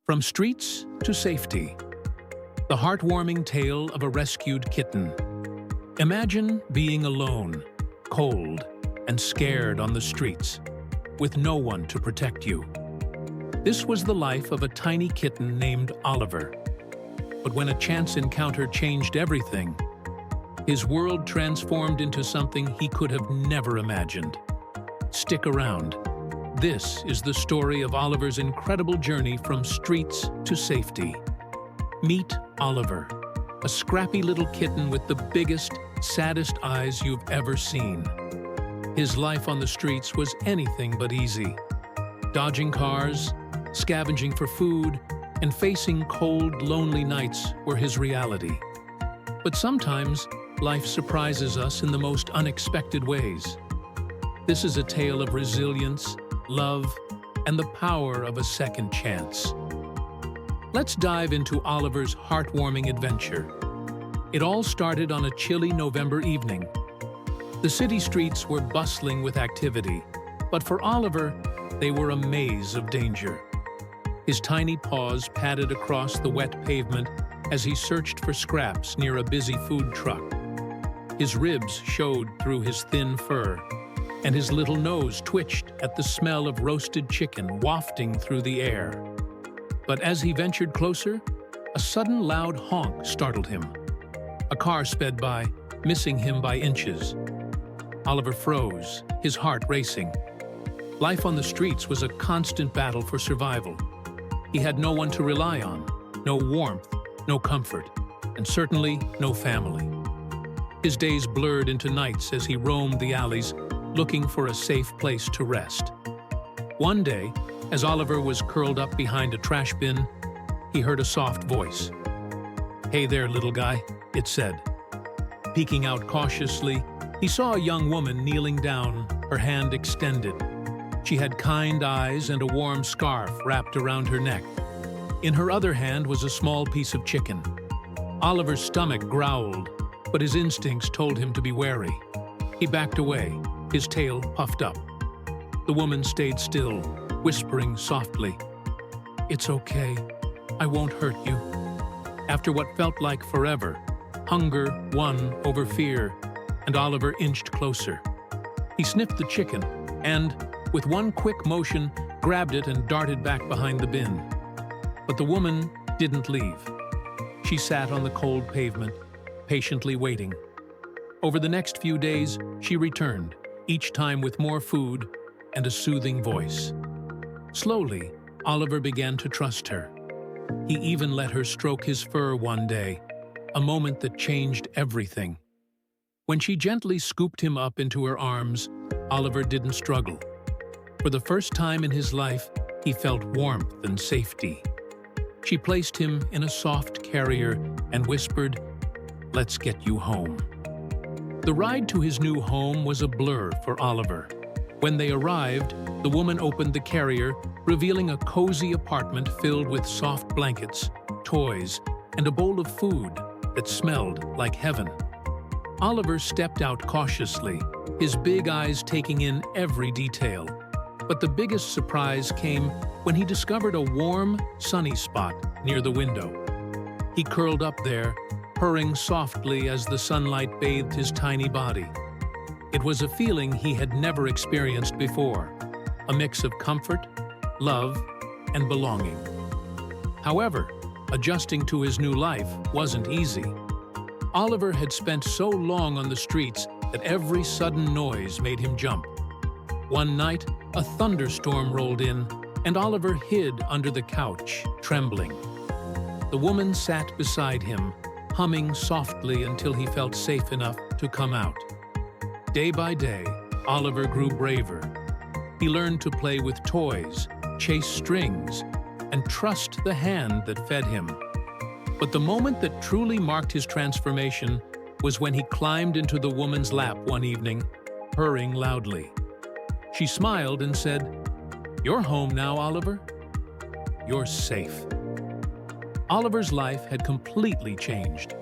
From streets to safety. The heartwarming tale of a rescued kitten. Imagine being alone, cold, and scared on the streets, with no one to protect you. This was the life of a tiny kitten named Oliver. But when a chance encounter changed everything, his world transformed into something he could have never imagined. Stick around. This is the story of Oliver's incredible journey from streets to safety. Meet Oliver, a scrappy little kitten with the biggest, saddest eyes you've ever seen. His life on the streets was anything but easy. Dodging cars, scavenging for food, and facing cold, lonely nights were his reality. But sometimes, life surprises us in the most unexpected ways. This is a tale of resilience, love, and the power of a second chance. Let's dive into Oliver's heartwarming adventure. It all started on a chilly November evening. The city streets were bustling with activity, but for Oliver, they were a maze of danger. His tiny paws padded across the wet pavement as he searched for scraps near a busy food truck. His ribs showed through his thin fur, and his little nose twitched at the smell of roasted chicken wafting through the air. But as he ventured closer, a sudden loud honk startled him. A car sped by, missing him by inches. Oliver froze, his heart racing. Life on the streets was a constant battle for survival. He had no one to rely on, no warmth, no comfort, and certainly no family. His days blurred into nights as he roamed the alleys, looking for a safe place to rest. One day, as Oliver was curled up behind a trash bin, he heard a soft voice. "Hey there, little guy," it said. Peeking out cautiously, he saw a young woman kneeling down, her hand extended. She had kind eyes and a warm scarf wrapped around her neck. In her other hand was a small piece of chicken. Oliver's stomach growled, but his instincts told him to be wary. He backed away, his tail puffed up. The woman stayed still, whispering softly, "It's okay, I won't hurt you." After what felt like forever, hunger won over fear, and Oliver inched closer. He sniffed the chicken and, with one quick motion, grabbed it and darted back behind the bin. But the woman didn't leave. She sat on the cold pavement, patiently waiting. Over the next few days, she returned, each time with more food and a soothing voice. Slowly, Oliver began to trust her. He even let her stroke his fur one day, a moment that changed everything. When she gently scooped him up into her arms, Oliver didn't struggle. For the first time in his life, he felt warmth and safety. She placed him in a soft carrier and whispered, "Let's get you home." The ride to his new home was a blur for Oliver. When they arrived, the woman opened the carrier, revealing a cozy apartment filled with soft blankets, toys, and a bowl of food that smelled like heaven. Oliver stepped out cautiously, his big eyes taking in every detail. But the biggest surprise came when he discovered a warm, sunny spot near the window. He curled up there, purring softly as the sunlight bathed his tiny body. It was a feeling he had never experienced before, a mix of comfort, love, and belonging. However, adjusting to his new life wasn't easy. Oliver had spent so long on the streets that every sudden noise made him jump. One night, a thunderstorm rolled in, and Oliver hid under the couch, trembling. The woman sat beside him, humming softly until he felt safe enough to come out. Day by day, Oliver grew braver. He learned to play with toys, chase strings, and trust the hand that fed him. But the moment that truly marked his transformation was when he climbed into the woman's lap one evening, purring loudly. She smiled and said, "You're home now, Oliver. You're safe." Oliver's life had completely changed.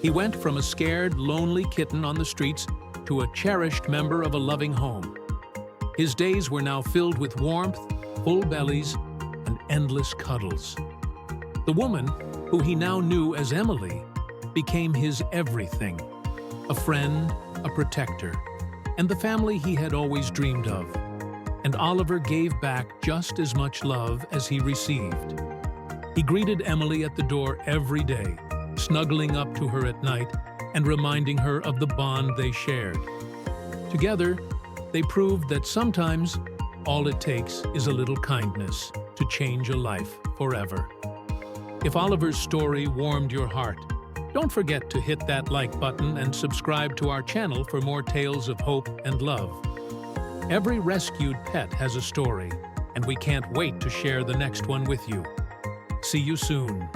He went from a scared, lonely kitten on the streets to a cherished member of a loving home. His days were now filled with warmth, full bellies, and endless cuddles. The woman, who he now knew as Emily, became his everything, a friend, a protector, and the family he had always dreamed of. And Oliver gave back just as much love as he received. He greeted Emily at the door every day, snuggling up to her at night and reminding her of the bond they shared. Together, they proved that sometimes all it takes is a little kindness to change a life forever. If Oliver's story warmed your heart, don't forget to hit that like button and subscribe to our channel for more tales of hope and love. Every rescued pet has a story, and we can't wait to share the next one with you. See you soon.